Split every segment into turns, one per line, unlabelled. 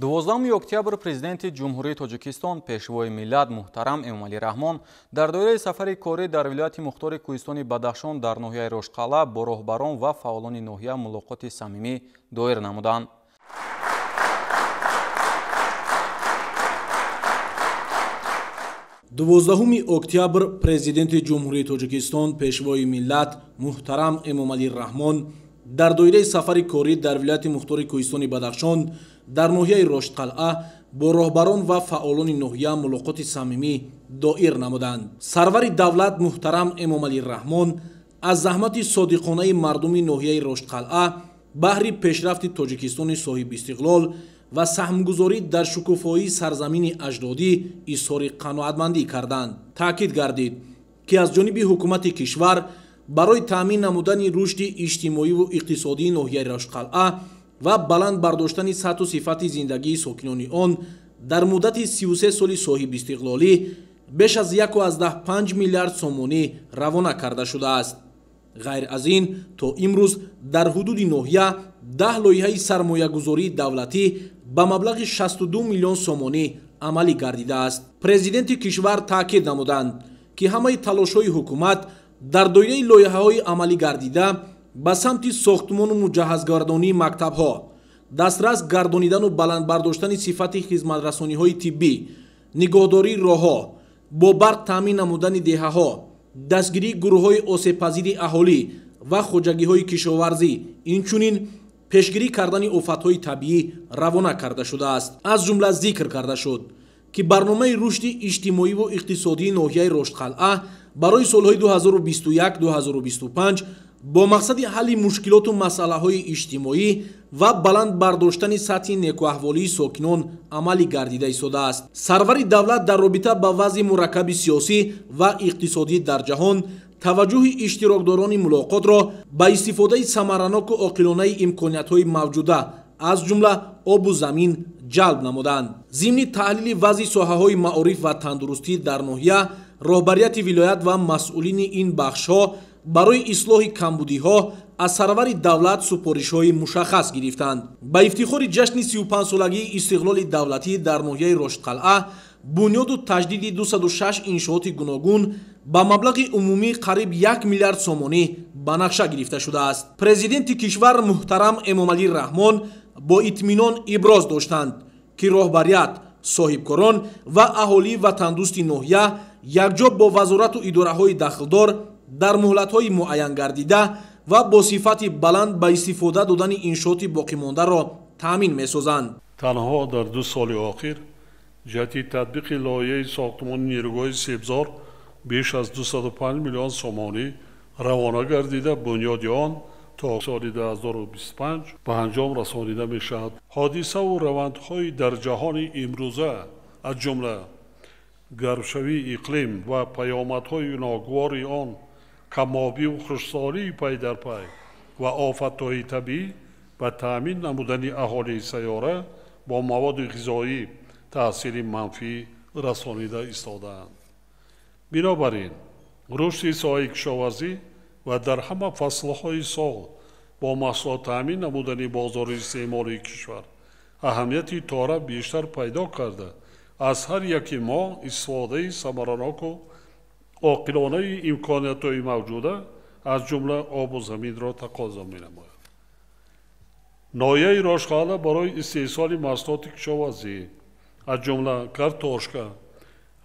12 октябр президенти ҷумҳурии Тоҷикистон пешвои миллат муҳтарам Эмомалӣ Раҳмон дар доираи сафари корӣ дар вилояти мухтори Кӯҳистони Бадахшон дар ноҳияи Рошқалъа бо роҳбарон ва фаъолони ноҳия мулоқоти самимӣ доир намуданд.
Дувоздаҳуми октябр президенти ҷумҳурии Тоҷикистон пешвои миллат муҳтарам Эмомалӣ Раҳмон дар доираи сафари корӣ дар вилояти мухтори Кӯҳистони Бадахшон дар ноҳияи Рошқалъа бо роҳбарон ва фаъолони ноҳия мулоқоти самимӣ доир намуданд. Сарвари давлат муҳтарам Эмомалӣ Раҳмон аз заҳмати содиқонаи мардуми ноҳияи Рошқалъа баҳри пешрафти Тоҷикистони соҳибистиқлол ва саҳмгузорӣ дар шукуфоии сарзамини аҷдодӣ изҳори қаноатмандӣ карданд. Таъкид гардид, ки аз ҷониби ҳукумати кишвар барои таъмин намудани рушди иҷтимоиву иқтисодии ноҳияи Рошқалъа ва баланд бардоштани сатҳу сифати зиндагии сокинони он дар муддати 33 соли соҳибистиқлолӣ беш аз 1.5 миллиард сомонӣ равона карда шудааст. ғайр аз ин то имрӯз дар ҳудуди ноҳия 10 лоиҳаи сармоягузории давлатӣ ба маблағи 62 миллион сомонӣ амалӣ гардидааст. Президенти кишвар таъкид намуданд, ки ҳамаи талошҳои ҳукумат дар доираи лоиҳаҳои амалӣ гардида ба самти сохтмону муҷаҳҳазгардонии мактабҳо, дастрас гардонидану баландбардоштани сифати хизматрасониҳои тиббӣ, нигоҳдории роҳҳо, бо барқ таъмин намудани деҳаҳо, дастгирии гурӯҳҳои осебпазири аҳолӣ ва хоҷагиҳои кишоварзӣ, инчунин пешгирӣ кардани офатҳои табиӣ равона карда шудааст. Аз ҷумла зикр карда шуд, ки барномаи рушди иҷтимоиву иқтисодии ноҳияи Рошқалъа барои солҳои 2021-2025 бо мақсади ҳалли мушкилоту масъалаҳои иҷтимоӣ ва баланд бардоштани сатҳи некуаҳволии сокинон амалӣ гардида истодааст. Сарвари давлат дар робита ба вазъи мураккаби сиёсӣ ва иқтисодӣ дар ҷаҳон таваҷҷӯҳи иштирокдорони мулоқотро ба истифодаи самараноку оқилонаи имкониятҳои мавҷуда аз ҷумла обу замин ҷалб намуданд. зимни таҳлили вазъи соҳаҳои маориф ва тандурустӣ дар ноҳия, роҳбарияти вилоят ва масъулини ин бахшҳо барои ислоҳи камбудиҳо аз сарвари давлат супоришҳои мушаххас гирифтанд. Ба ифтихори ҷашни 35-солагии истиқлоли давлатӣ дар ноҳияи Рошқалъа бунёду таҷдиди 206 иншооти гуногун ба маблағи умумӣ қариб 1 миллиард сомонӣ ба нақша гирифта шудааст. Президенти кишвар муҳтарам Эмомалӣ Раҳмон бо итминон иброз доштанд, ки роҳбарият, соҳибкорон ва аҳолии ватандӯсти ноҳия якҷо бо вазорату идораҳои дахлдор дар муҳлатҳои муайян гардида ва бо сифати баланд ба истифода додани иншооти боқимондаро таъмин месозанд.
Танҳо дар 2 соли охир ҷиҳати татбиқи лоиҳаи сохтмони нерӯгоҳи себзор беш аз 205 миллион сомонӣ равона гардида, бунёди он то соли 2025 ба анҷом расонида мешавад. ҳодисаву равандҳои дар ҷаҳони имрӯза, аз ҷумла гармшавии иқлим ва паёмадҳои ногувори он, камобиву хушксолии пай дар пай ва офатҳои табиӣ ба таъмин намудани аҳолии сайёра бо маводи ғизоӣ таъсири манфӣ расонида истодаанд. бинобар ин рушди соҳаи кишоварзӣ ва дар ҳама фаслҳои сол бо маҳсулот таъмин намудани бозори истеъмолии кишвар аҳамияти тора бештар пайдо карда, аз ҳар яки мо истифодаи самараноку оқилонаи имкониятҳои мавҷуда аз ҷумла обу заминро тақозо менамояд. ноҳияи Рошқалъа барои истеҳсоли маҳсулоти кишоварзӣ аз ҷумла картошка,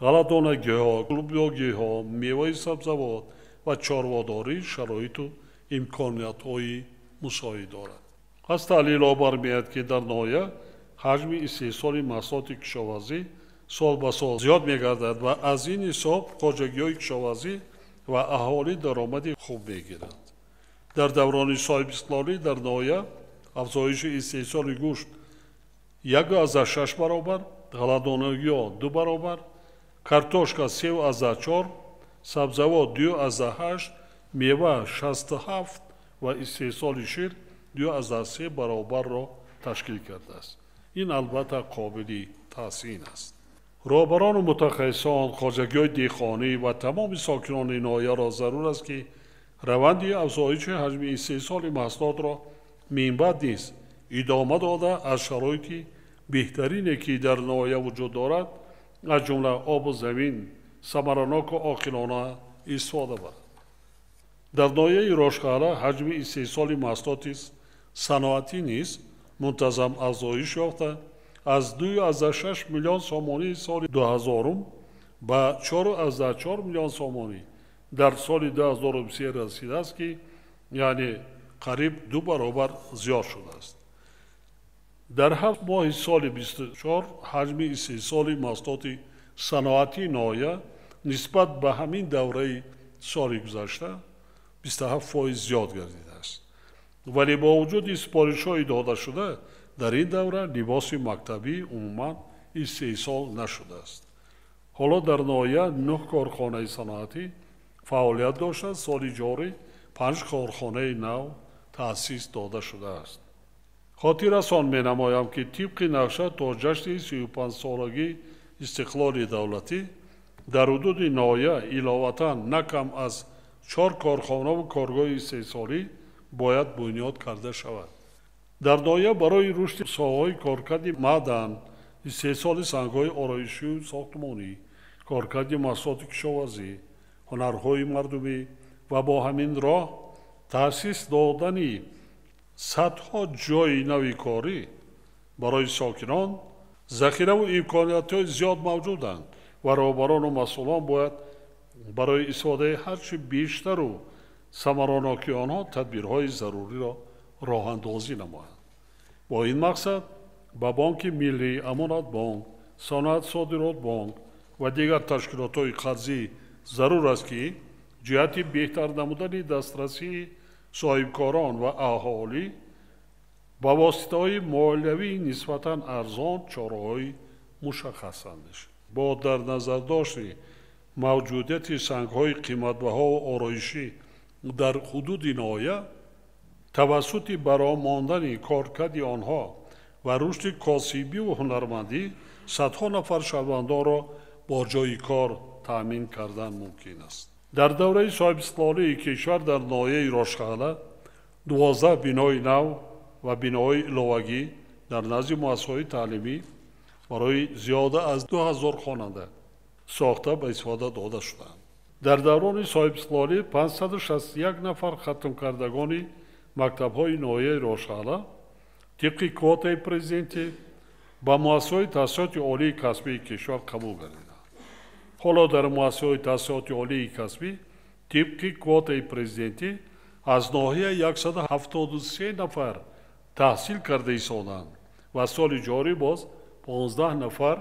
ғалатонагиҳо, лӯбиёгиҳо, меваи сабзавот ва чорводорӣ шароиту имкониятҳои мусоид дорад. аз таҳлилҳо бармеояд, ки дар ноҳия ҳаҷми истеҳсоли маҳсулоти кишоварзӣ сол ба сол зиёд мегардад ва аз ин ҳисоб хоҷагиҳои кишоварзӣ ва аҳолӣ даромади хуб мегиранд. дар даврони соҳибистиқлолӣ дар ноҳия афзоиши истеҳсоли гӯшт 1,6 баробар, ғалатонагиҳо 2 баробар, картошка 3,4, сабзавот 2,8, мева 67 ва истеҳсоли шир 2,3 баробарро ташкил кардааст. ин албатта қобили таҳсин аст. роҳбарону мутахассисон, хоҷагиҳои деҳқонӣ ва тамоми сокинони ноҳияро зарур аст, ки раванди афзоиши ҳаҷми истеҳсоли маҳсулотро минбаъд низ идома дода аз шароити بهترینه که در ناحیه وجود دارد از جمله آب و زمین ثمرناک و عاقلانه استفاده برد. در ناحیه رشدخانه حجم استحصال محصولات صنعتی نیز منتظم افزایش یافته از 2.6 میلیون سومانی سال 2000 به 4.4 میلیون سومانی در سال 2023 رسیده است که یعنی قریب 2 برابر زیاد شده است. در 7 ماه سال 24 حجم استحصال محصولات صنعتی ناحیه نسبت به همین دوره سال گذشته 27% زیاد گردیده است. ولی با وجود سپارش‌های داده شده در این دوره لباس مکتبی عموما استحصال نشده است. حالا در ناحیه 9 کارخانه صنعتی فعالیت داشته، سال جاری 5 کارخانه نو تأسیس داده شده است. خاطرتان می‌نمایم که طبق نقشه تا جشن 35 سالگی استقلال دولتی در حدود ناحیه علاوه نه کم از 4 کارخانه و کارگاه استحصالی باید بنیاد کرده شود. در ناحیه برای رشد ساحه‌های کارکرد معدن، استحصال سنگ‌های آرایشی و ساختمانی، کارکرد محصولات کشاورزی، هنرهای مردمی و با همین راه تأسیس دادن صدها جای نوی کاری برای ساکنان، ذخیره و امکانیت‌های زیاد موجودند و رهبران و مسئولان باید برای استفاده هرچی بیشتر و ثمراناکی آنها تدبیرهای ضروری را راه اندازی نمایند. با این مقصد به بانک ملی، امانت بانک، صنعت صادرات بانک و دیگر تشکیلات‌های قرضی ضرور است که جهت بهتر نمودن دسترسی صاحبکاران و اهالی با واسطه‌های مالیوی نسبتاً ارزان چاره‌های مشخص اندیش. با در نظر داشت موجودیت سنگ‌های قیمت‌بها و آرایشی در حدود ناحیه توسط برای ماندن کارکرد آنها و رشد کاسبی و هنرمندی صدها نفر شهروندان را با جای کار تأمین کردن ممکن است. در دوره صاحب استقلالی کشور در ناحیه رشدخانه 12 بنای نو و بناهای علاوگی در نزد مؤسسه‌های تعلیمی برای زیاده از 2000 خواننده ساخته به استفاده داده شدند. در دوران صاحب استقلالی 561 نفر ختم کردگان مکتب‌های ناحیه رشدخانه طبق کوتای پرزیدنتی با مؤسسه‌های تحصیلات عالی کسبی کشور قبول گردیدند. حالا در مؤسسه‌های تحصیلات عالی کسبی طبق کوتای پرزیدنتی از ناحیه 173 نفر تحصیل کرده ایستادند و سال جاری باز 15 نفر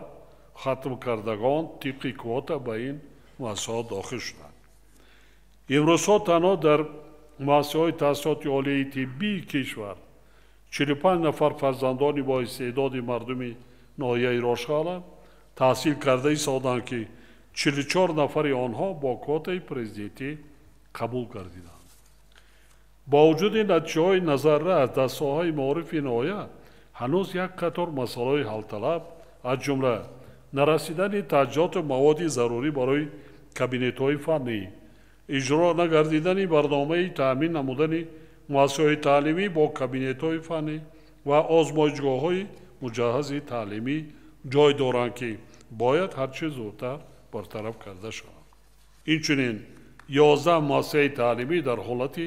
ختم کردگان طبق کوتا به این مؤسسات داخل شدند. امروزها تنها در مؤسسه‌های تحصیلات عالی طبی کشور 45 نفر فرزندان با استعداد مردم ناحیه رشدخانه تحصیل کرده ایستادند که 44 نفر آنها با کوتای پرزیدنتی قبول گردیدند. با وجود نتیجه‌های نظررس در ساحه معارف ناحیه هنوز یک قطار مسائل حل طلب از جمله نرسیدن تجهیزات و مواد ضروری برای کابینت‌های فنی، اجرا نگردیدن برنامه تأمین نمودن مؤسسه‌های تعلیمی با کابینت‌های فنی و آزمایشگاه‌های مجهز تعلیمی جای دارند که باید هرچه زودتر برطرف کرده شود. اینچنین 11 مؤسسه تعلیمی در حالت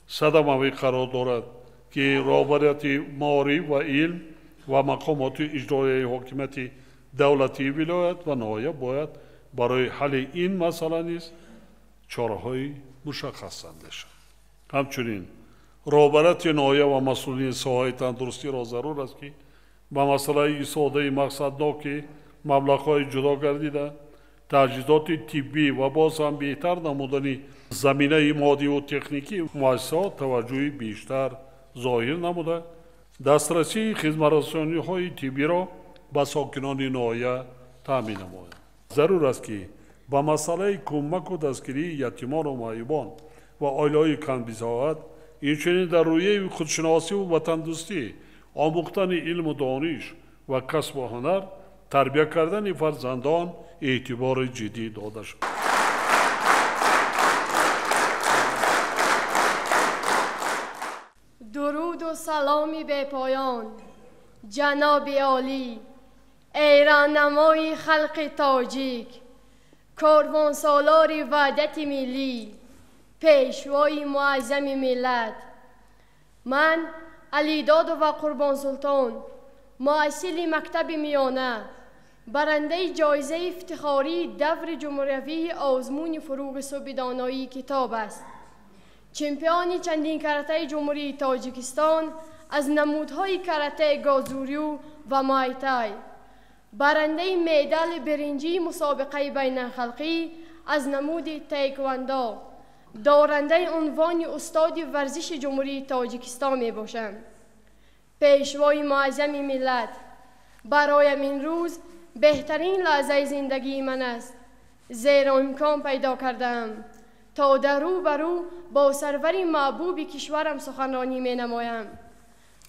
صدمه‌ای قرار دارد که رهبریت معارف و علم و مقامات اجرایی حکومت دولتی ولایت و ناحیه باید برای حل این مسئله نیز چاره‌های مشخص اندیشند. همچنین رهبریت ناحیه و مسئولین ساحه تندرستی را ضرور است که به مسئله استفاده مقصدناک مبلغ‌های جدا گردیده تجهیزات طبی و باز هم بهتر نمودن زمینه مادی و تکنیکی مؤسسات توجه بیشتر ظاهر نموده دسترسی خدمت‌رسانی‌های طبی را به ساکنان ناحیه تامین نماید. ضرور است که با مسئله کمک و دستگیری یتیمان و معیوبان و عائله‌های کم‌بساعت اینچنین در رویه خودشناسی و وطن دوستی آموختن علم و دانش و کسب و هنر تربیت کردن فرزندان اعتبار جدی داده شد.
درود و سلامی به پایان جناب عالی، ایراننمای خلق تاجیک، کاروانسالار وحدت ملی، پیشوای معظم ملت، من علیداد و قربان سلطان، محصل مکتب میانه، برنده جایزه افتخاری دور جمهوری آزمون فروغ صبح دانایی کتاب است. چمپیون چندین کراته جمهوری تاجیکستان از نمودهای کراته گازوریو و مایتای، برنده مدال برنجی مسابقه بین الخلقی از نمود تایکواندو، دارنده عنوان استاد ورزش جمهوری تاجیکستان می باشم. پیشوای معظم ملت، برایم این روز بهترین لحظه زندگی من است، زیرا امکان پیدا کردم تا در رو برو با سرور محبوب کشورم سخنرانی می نمایم.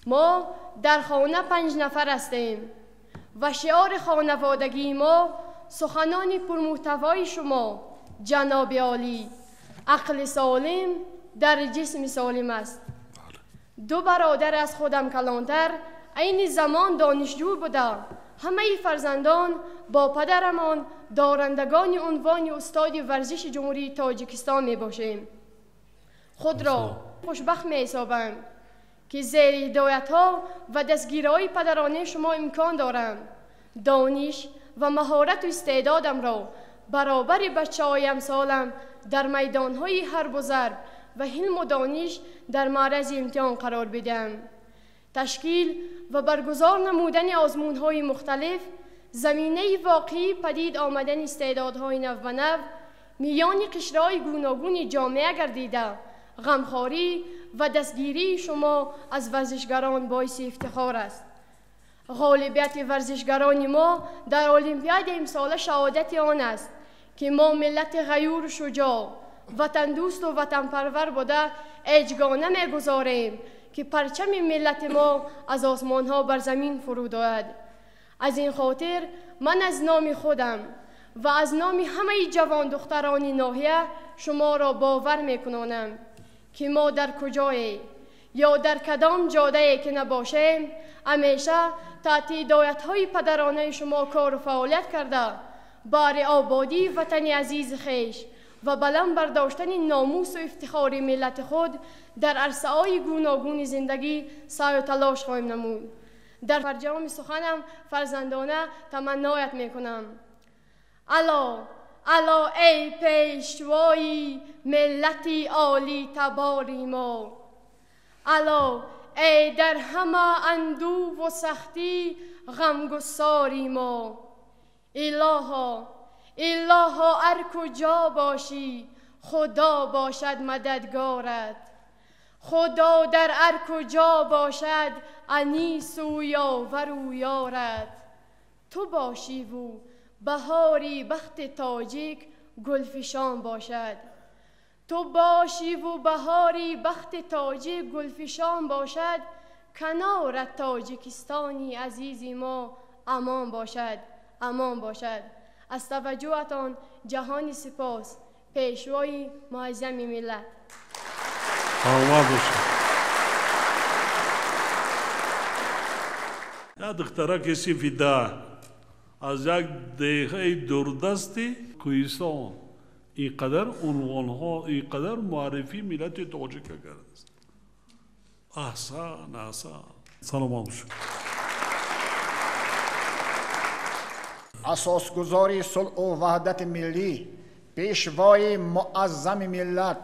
ما در خانه 5 نفر هستیم و شعار خانوادگی ما سخنان پرمحتوای شما جناب عالی، عقل سالم در جسم سالم است. 2 برادر از خودم کلانتر عین زمان دانشجو بوده، همه فرزندان با پدرمان دارندگان عنوان استاد ورزش جمهوری تاجیکستان می باشیم. خود را خوشبخت می حسابم که زیر هدایت ها و دستگیرهای پدرانه شما امکان دارم دانش و مهارت و استعدادم را برابر بچه های امثالم در میدان های حرب و ضرب و علم و دانش در معرض امتحان قرار بدم. تشکیل و برگزار نمودن آزمون های مختلف زمینه واقعی پدید آمدن استعدادهای نو و نو میان قشرهای گوناگون جامعه گردیده، غمخواری و دستگیری شما از ورزشگران باعث افتخار است. غالبیت ورزشگران ما در المپیاد امسال شهادت آن است که ما ملت غیور و شجاع، وطن دوست و وطن پرور بوده اجگانه می‌گذاریم که پرچم ملت ما از آسمان ها بر زمین فرود آید. از این خاطر من از نام خودم و از نام همه جوان دختران ناحیه شما را باور میکنانم که ما در کجایی یا در کدام جاده که نباشیم همیشه تحت هدایت های پدرانه شما کار و فعالیت کرده بر آبادی وطن عزیز خویش و بلند برداشتن ناموس و افتخار ملت خود در عرصه های گوناگون زندگی سعی و تلاش خواهیم نمود. در فرجام سخنم فرزندانه تمنایت میکنم: الا الا ای پیشوایی ملتی عالی تباری ما، الا ای در همه اندوه و سختی غمگساری ما، الها الها هر کجا باشی خدا باشد مددگارت، خدا در هر کجا باشد انیس و یاور و یارت، تو باشی و بهاری بخت تاجیک گلفشان باشد، تو باشی و بهاری بخت تاجیک گلفشان باشد، کنارت تاجیکستانی عزیزی ما امان باشد، امان باشد. از توجهتان جهانی سپاس. پیشوای معظم ملت.
یا دختره کسی فیده از یک دهه دوردستی کوهستان اینقدر عنوانها، اینقدر معرفی ملت تاجیک کرده است. احسن احسن. سلام علیکم.
اساسگزاری صلح و وحدت ملی، پیشوای معظم ملت،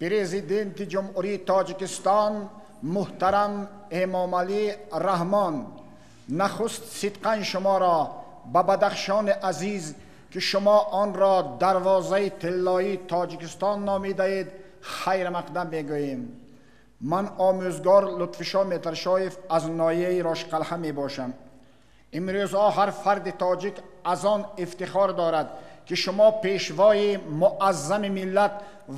پرزیدنت جمهوری تاجیکستان محترم امام علی رحمان، نخست صدقاً شما را به بدخشان عزیز که شما آن را دروازه طلایی تاجیکستان نامیده‌اید خیر مقدم میگوییم. من آموزگار لطفشاه مترشایف از ناحیه راشقلعه می باشم. امروزها هر فرد تاجیک از آن افتخار دارد که شما پیشوای معظم ملت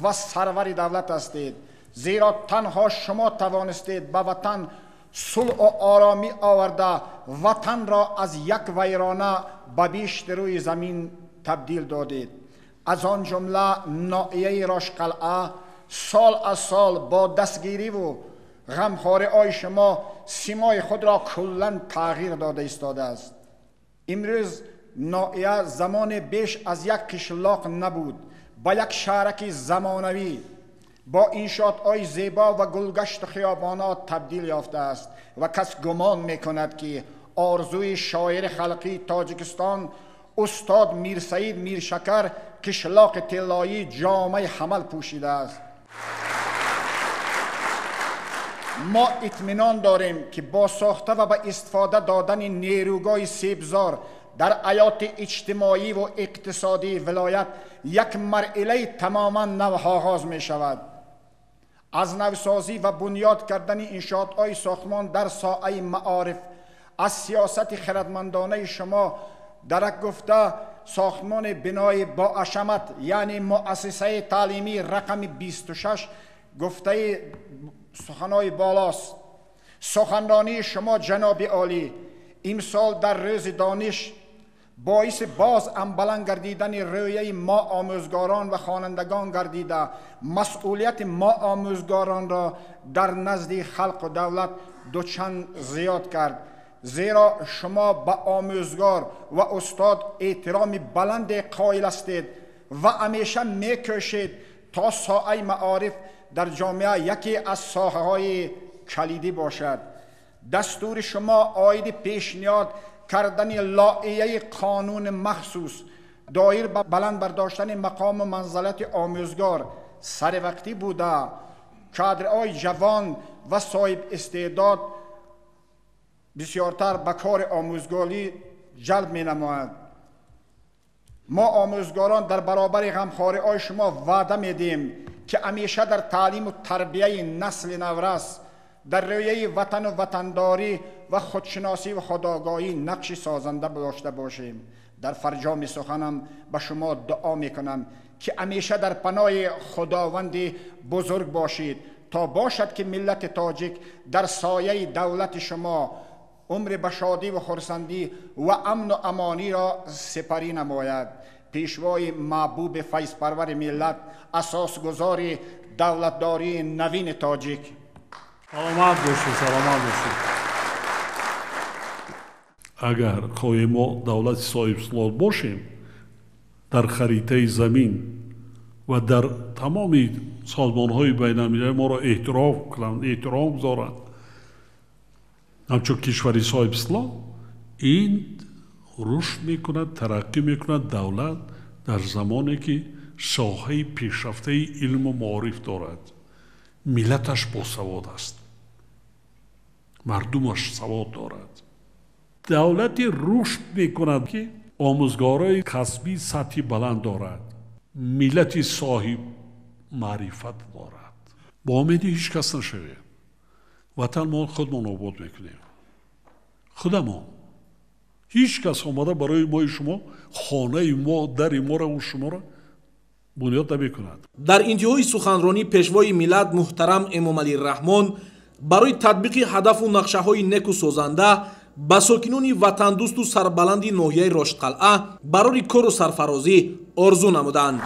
و سرور دولت هستید، زیرا تنها شما توانستید به وطن صلح و آرامی آورده وطن را از یک ویرانه به بیشتر روی زمین تبدیل دادید. از آن جمله ناحیه راشقلعه سال از سال با دستگیری و غمخواری شما سیمای خود را کلاً تغییر داده ایستاده است. امروز ناحیه زمان بیش از یک قشلاق نبود، با یک شهرک زمانوی با انشاءات‌های زیبا و گلگشت خیابانات تبدیل یافته است و کس گمان میکند که آرزوی شاعر خلقی تاجیکستان استاد میرسعید میرشکر قشلاق طلایی جامه حمل پوشیده است. ما اطمینان داریم که با ساخته و با استفاده دادن نیروگاه سیبزار در حیات اجتماعی و اقتصادی ولایت یک مرحله تماما نو آغاز می شود. از نوسازی و بنیاد کردن انشاءات‌های ساختمان در ساحه معارف، از سیاست خردمندانه شما درک گفته ساختمان بنای با عشمت یعنی مؤسسه تعلیمی رقم 26 گفته سخنهای بالاست. سخنرانی شما جناب عالی امسال در روز دانش باعث باز بلند گردیدن رویه ما آموزگاران و خوانندگان گردیده، مسئولیت ما آموزگاران را در نزد خلق و دولت دوچند زیاد کرد، زیرا شما به آموزگار و استاد احترام بلند قائل هستید و همیشه میکوشید تا ساحه معارف در جامعه یکی از ساحه‌های کلیدی باشد. دستور شما عاید پیشنهاد کردن لایحه قانون مخصوص دایر به بلند برداشتن مقام و منزلت آموزگار سر وقتی بوده کادرهای جوان و صاحب استعداد بسیارتر به کار آموزگاری جلب می نماید. ما آموزگاران در برابر غمخواری شما وعده میدیم که همیشه در تعلیم و تربیه نسل نورس در رویه وطن و وطنداری و خودشناسی و خودآگاهی نقش سازنده داشته باشیم. در فرجام سخنم به شما دعا میکنم که همیشه در پناه خداوند بزرگ باشید تا باشد که ملت تاجیک در سایه دولت شما عمر به شادی و خرسندی و امن و امانی را سپری نماید. پیشوای محبوب فیض پرور ملت، اساسگذار دولتداری نوین تاجیک.
سلامت باشید، سلامت باشید. اگر خواهیم ما دولت صاحب سلطه باشیم در خریطه زمین و در تمام سازمان‌های بین‌المللی ما را احترام گذارند همچون کشوری صاحب سلطه، این رشد میکند، ترقی میکند دولت در زمانی که ساحه پیشرفته علم و معارف دارد، ملتش باسواد است، مردمش سواد دارد. دولتی رشد میکند که آموزگارای کسبی سطحی بلند دارد، ملتی صاحب معرفت دارد. با امیدی هیچ کس نشوید. وطن ما خودمان آباد میکنیم، خودمان. هیچ کس آمده برای ما شما خانه ما در ما را و شما را بنیاد نمیکند.
در انتهای سخنرانی پیشوای ملت محترم امامعلی رحمان برای تطبیق هدف و نقشه های نیک و سازنده با ساکنان وطن دوست و سربلند ناحیه راشدقلعه برای کار و سرفرازی آرزو نمودند.